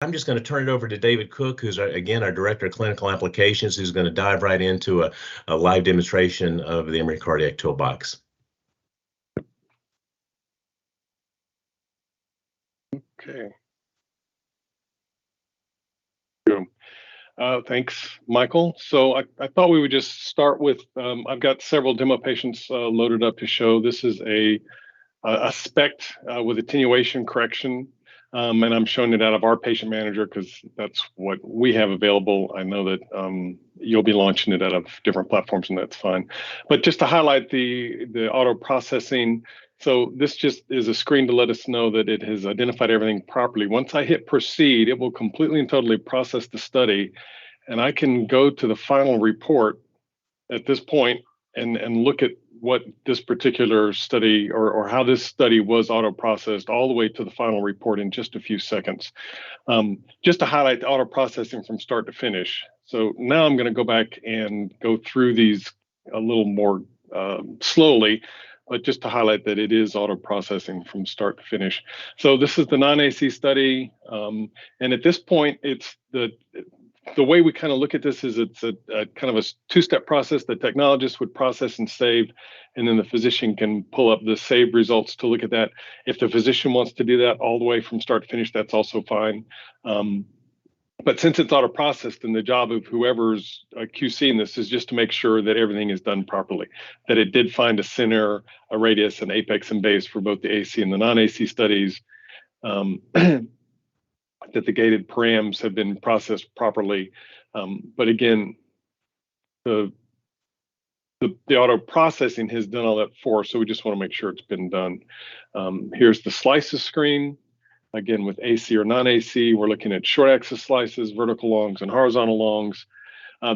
I'm just going to turn it over to David Cook, who's again our Director of Clinical Applications, who's going to dive right into a live demonstration of the Emory Cardiac Toolbox. Okay. Thanks, Michael. So I thought we would just start with, I've got several demo patients loaded up to show. This is a SPECT with attenuation correction, and I'm showing it out of our patient manager because that's what we have available. I know that you'll be launching it out of different platforms, and that's fine. But just to highlight the auto processing, so this just is a screen to let us know that it has identified everything properly. Once I hit proceed, it will completely and totally process the study, and I can go to the final report at this point and look at what this particular study or how this study was auto-processed all the way to the final report in just a few seconds. Just to highlight the auto-processing from start to finish. So now I'm going to go back and go through these a little more slowly, but just to highlight that it is auto-processing from start to finish. So this is the non-AC study, and at this point, it's the way we kind of look at this is it's a kind of a two-step process. The technologist would process and save, and then the physician can pull up the saved results to look at that. If the physician wants to do that all the way from start to finish, that's also fine. But since it's auto-processed, then the job of whoever's QCing this is just to make sure that everything is done properly, that it did find a center, a radius, an apex, and base for both the AC and the non-AC studies, that the gated params have been processed properly. But again, the auto-processing has done all that for us, so we just want to make sure it's been done. Here's the slices screen. Again, with AC or non-AC, we're looking at short axis slices, vertical longs, and horizontal longs.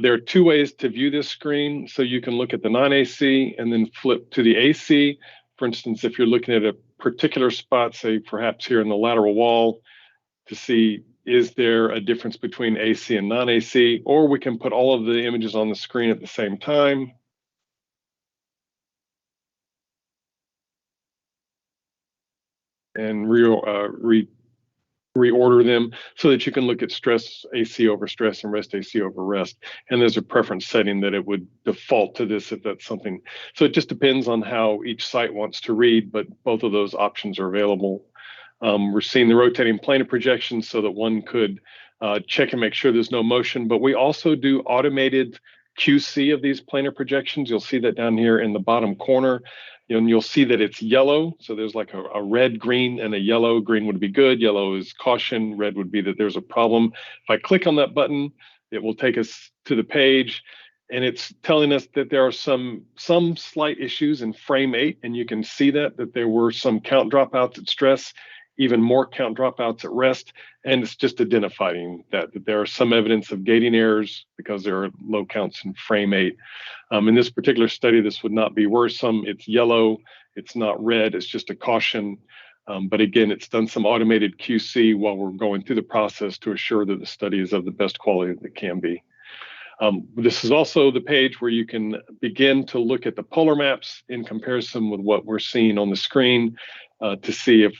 There are two ways to view this screen. So you can look at the non-AC and then flip to the AC. For instance, if you're looking at a particular spot, say perhaps here in the lateral wall, to see is there a difference between AC and non-AC, or we can put all of the images on the screen at the same time. And reorder them so that you can look at stress AC over stress and rest AC over rest. And there's a preference setting that it would default to this if that's something. So it just depends on how each site wants to read, but both of those options are available. We're seeing the rotating planar projections so that one could check and make sure there's no motion, but we also do automated QC of these planar projections. You'll see that down here in the bottom corner, and you'll see that it's yellow. So there's like a red, green, and a yellow. Green would be good, yellow is caution, red would be that there's a problem. If I click on that button, it will take us to the page, and it's telling us that there are some slight issues in frame 8, and you can see that there were some count dropouts at stress, even more count dropouts at rest, and it's just identifying that there are some evidence of gating errors because there are low counts in frame 8. In this particular study, this would not be worrisome. It's yellow, it's not red, it's just a caution. But again, it's done some automated QC while we're going through the process to assure that the study is of the best quality that it can be. This is also the page where you can begin to look at the polar maps in comparison with what we're seeing on the screen to see if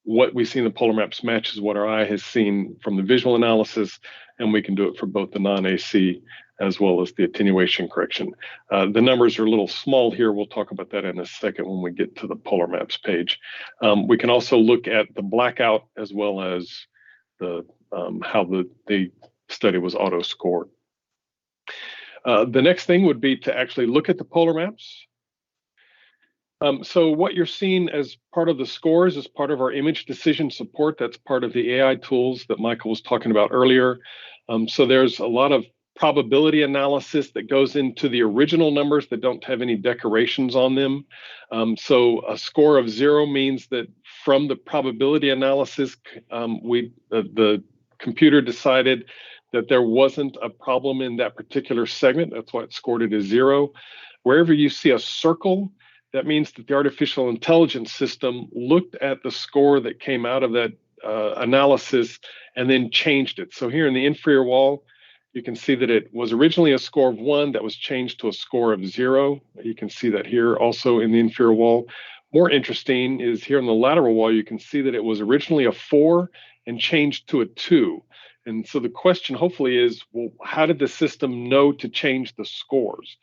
what we see in the polar maps matches what our eye has seen from the visual analysis, and we can do it for both the non-AC as well as the attenuation correction. The numbers are a little small here. We'll talk about that in a second when we get to the polar maps page. We can also look at the blackout as well as the how the study was auto-scored. The next thing would be to actually look at the polar maps. So what you're seeing as part of the scores is part of our image decision support. That's part of the AI tools that Michael was talking about earlier. So there's a lot of probability analysis that goes into the original numbers that don't have any decorations on them. So a score of 0 means that from the probability analysis, the computer decided that there wasn't a problem in that particular segment. That's why it scored it as 0. Wherever you see a circle, that means that the artificial intelligence system looked at the score that came out of that analysis and then changed it. So here in the inferior wall, you can see that it was originally a score of 1 that was changed to a score of 0. You can see that here also in the inferior wall. More interesting is here in the lateral wall, you can see that it was originally a 4 and changed to a 2. And so the question hopefully is, well, how did the system know to change the scores?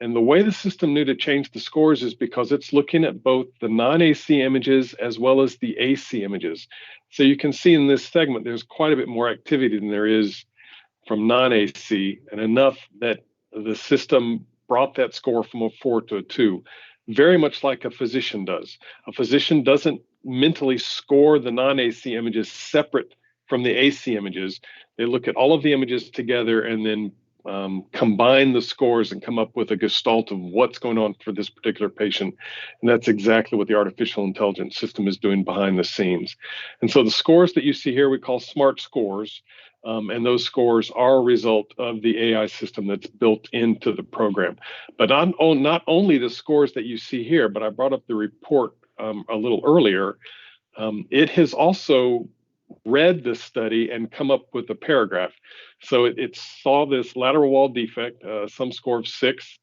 And the way the system knew to change the scores is because it's looking at both the non-AC images as well as the AC images. So you can see in this segment, there's quite a bit more activity than there is from non-AC, and enough that the system brought that score from a 4 to a 2, very much like a physician does. A physician doesn't mentally score the non-AC images separate from the AC images. They look at all of the images together and then combine the scores and come up with a gestalt of what's going on for this particular patient. And that's exactly what the artificial intelligence system is doing behind the scenes. And so the scores that you see here we call SMART scores. And those scores are a result of the AI system that's built into the program. But not only the scores that you see here, but I brought up the report a little earlier. It has also read the study and come up with a paragraph. So it saw this lateral wall defect, some score of 6,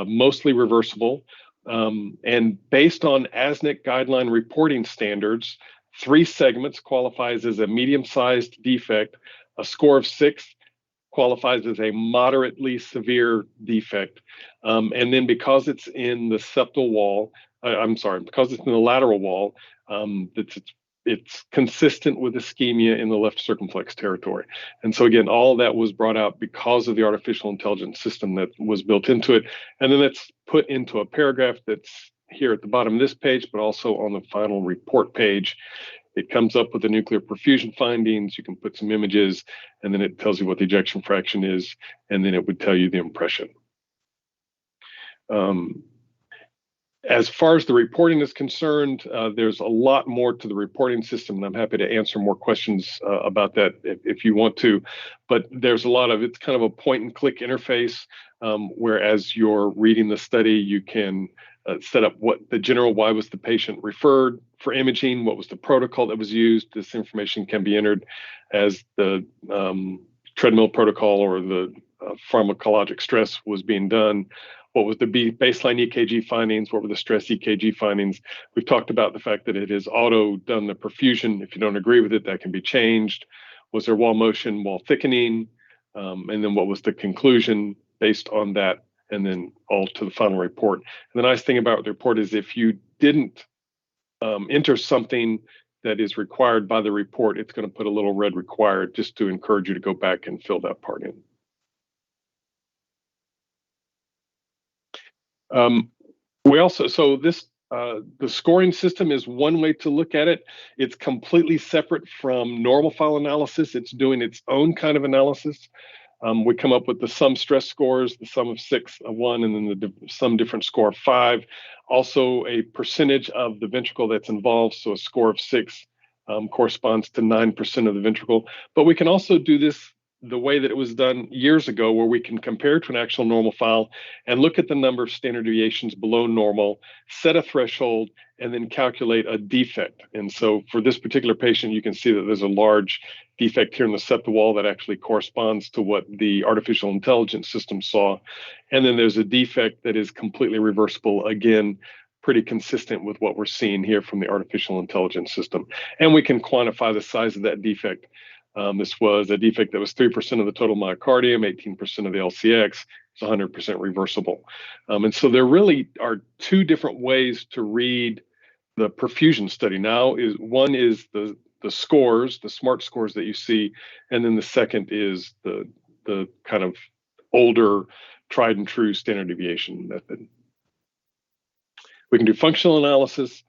mostly reversible. And based on ASNC guideline reporting standards, 3 segments qualifies as a medium-sized defect. A score of 6 qualifies as a moderately severe defect. And then because it's in the septal wall, because it's in the lateral wall, it's consistent with ischemia in the left circumflex territory. And so again, all that was brought out because of the artificial intelligence system that was built into it. And then it's put into a paragraph that's here at the bottom of this page, but also on the final report page. It comes up with the nuclear perfusion findings. You can put some images, and then it tells you what the ejection fraction is, and then it would tell you the impression. As far as the reporting is concerned, there's a lot more to the reporting system, and I'm happy to answer more questions about that if you want to. But there's a lot of, it's kind of a point and click interface, where as you're reading the study, you can set up what the general, why was the patient referred for imaging, what was the protocol that was used. This information can be entered as the treadmill protocol or the pharmacologic stress was being done. What was the baseline EKG findings? What were the stress EKG findings? We've talked about the fact that it has auto done the perfusion. If you don't agree with it, that can be changed. Was there wall motion, wall thickening? And then what was the conclusion based on that? And then all to the final report. And the nice thing about the report is if you didn't enter something that is required by the report, it's going to put a little red required just to encourage you to go back and fill that part in. We also, so this, the scoring system is one way to look at it. It's completely separate from normal file analysis. It's doing its own kind of analysis. We come up with the sum stress scores, the sum of 6 of 1, and then the sum difference score of 5. Also a percentage of the ventricle that's involved. So a score of 6 corresponds to 9% of the ventricle. But we can also do this the way that it was done years ago, where we can compare to an actual normal file and look at the number of standard deviations below normal, set a threshold, and then calculate a defect. And so for this particular patient, you can see that there's a large defect here in the septal wall that actually corresponds to what the artificial intelligence system saw. And then there's a defect that is completely reversible, again, pretty consistent with what we're seeing here from the artificial intelligence system. And we can quantify the size of that defect. This was a defect that was 3% of the total myocardium, 18% of the LCX. It's 100% reversible. And so there really are 2 different ways to read the perfusion study. Now, one is the scores, the SMART scores that you see, and then the second is the kind of older, tried and true standard deviation method. We can do functional analysis.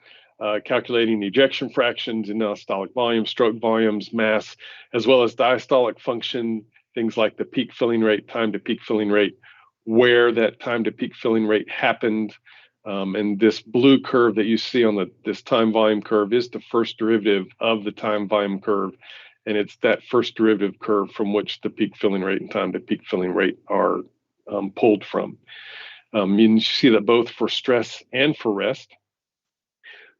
Calculating ejection fractions, diastolic volume, stroke volumes, mass, as well as diastolic function, things like the peak filling rate, time to peak filling rate, where that time to peak filling rate happened. And this blue curve that you see on this time volume curve is the first derivative of the time volume curve. And it's that first derivative curve from which the peak filling rate and time to peak filling rate are pulled from. You see that both for stress and for rest.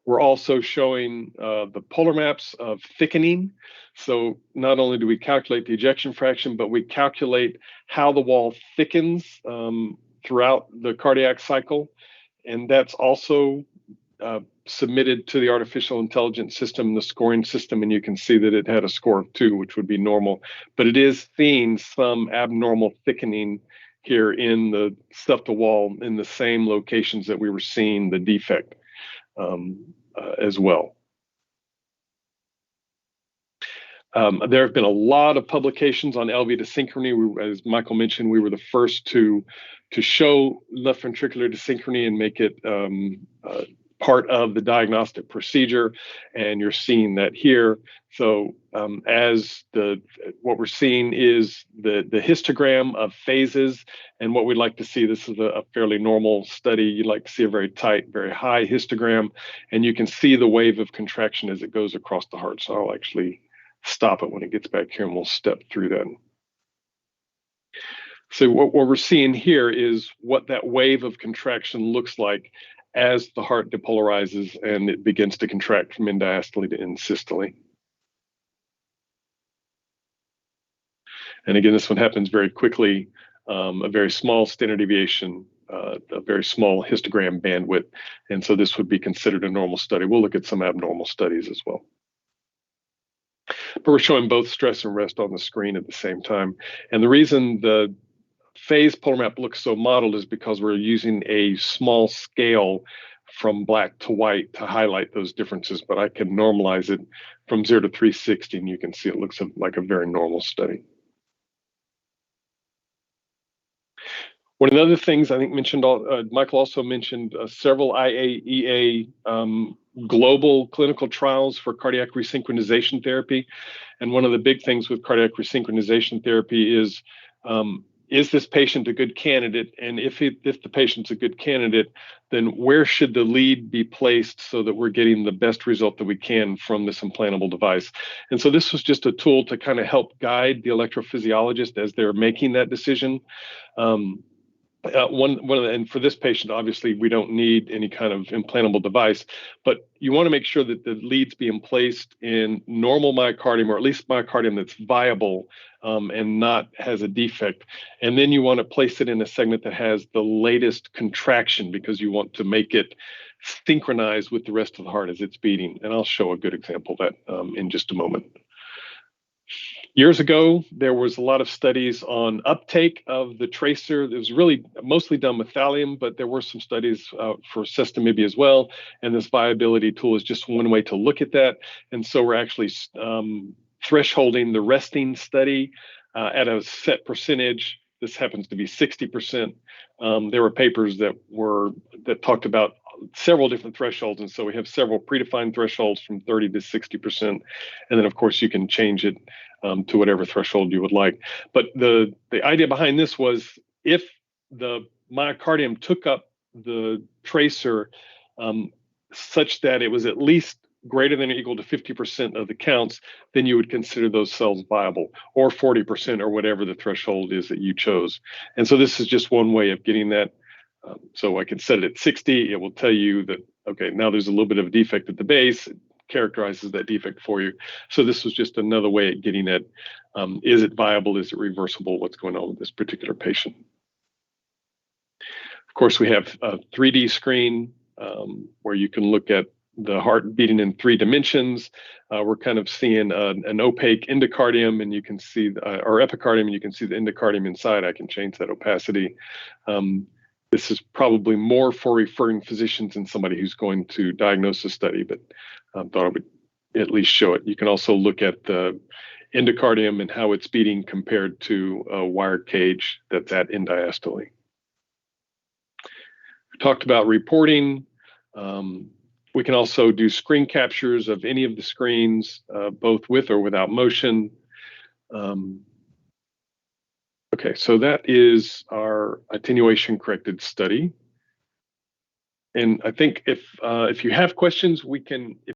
We're also showing the polar maps of thickening. So not only do we calculate the ejection fraction, but we calculate how the wall thickens throughout the cardiac cycle. And that's also submitted to the artificial intelligence system, the scoring system, and you can see that it had a score of 2, which would be normal. But it is seeing some abnormal thickening here in the septal wall in the same locations that we were seeing the defect as well. There have been a lot of publications on LV desynchrony. As Michael mentioned, we were the first to show left ventricular desynchrony and make it part of the diagnostic procedure, and you're seeing that here. So what we're seeing is the histogram of phases, and what we'd like to see, this is a fairly normal study. You'd like to see a very tight, very high histogram, and you can see the wave of contraction as it goes across the heart. So I'll actually stop it when it gets back here and we'll step through that. So what we're seeing here is what that wave of contraction looks like as the heart depolarizes and it begins to contract from end diastole to end systole. And again, this one happens very quickly, a very small standard deviation, a very small histogram bandwidth. And so this would be considered a normal study. We'll look at some abnormal studies as well. But we're showing both stress and rest on the screen at the same time. And the reason the phase polar map looks so modeled is because we're using a small scale from black to white to highlight those differences, but I can normalize it from 0 to 360, and you can see it looks like a very normal study. One of the other things I think Michael also mentioned several IAEA global clinical trials for cardiac resynchronization therapy. And one of the big things with cardiac resynchronization therapy is this patient a good candidate? And if the patient's a good candidate, then where should the lead be placed so that we're getting the best result that we can from this implantable device? And so this was just a tool to kind of help guide the electrophysiologist as they're making that decision. And for this patient, obviously, we don't need any kind of implantable device, but you want to make sure that the lead's being placed in normal myocardium, or at least myocardium that's viable and not has a defect. And then you want to place it in a segment that has the latest contraction, because you want to make it synchronize with the rest of the heart as it's beating. And I'll show a good example of that in just a moment. Years ago, there was a lot of studies on uptake of the tracer. It was really mostly done with thallium, but there were some studies for sestamibia as well. And this viability tool is just one way to look at that. And so we're actually thresholding the resting study at a set percentage. This happens to be 60%. There were papers that talked about several different thresholds, and so we have several predefined thresholds from 30 to 60%, and then of course you can change it to whatever threshold you would like. But the idea behind this was, if the myocardium took up the tracer such that it was at least greater than or equal to 50% of the counts, then you would consider those cells viable, or 40%, or whatever the threshold is that you chose. And so this is just one way of getting that. So I can set it at 60. It will tell you that, okay, now there's a little bit of a defect at the base. It characterizes that defect for you. So this was just another way of getting at, is it viable? Is it reversible? What's going on with this particular patient? Of course, we have a 3D screen where you can look at the heart beating in 3 dimensions. We're kind of seeing an opaque endocardium, and you can see, or epicardium, and you can see the endocardium inside. I can change that opacity. This is probably more for referring physicians than somebody who's going to diagnose a study, but thought I would at least show it. You can also look at the endocardium and how it's beating compared to a wired cage that's at end diastole. We talked about reporting. We can also do screen captures of any of the screens, both with or without motion. Okay, so that is our attenuation corrected study. And I think if you have questions, we can.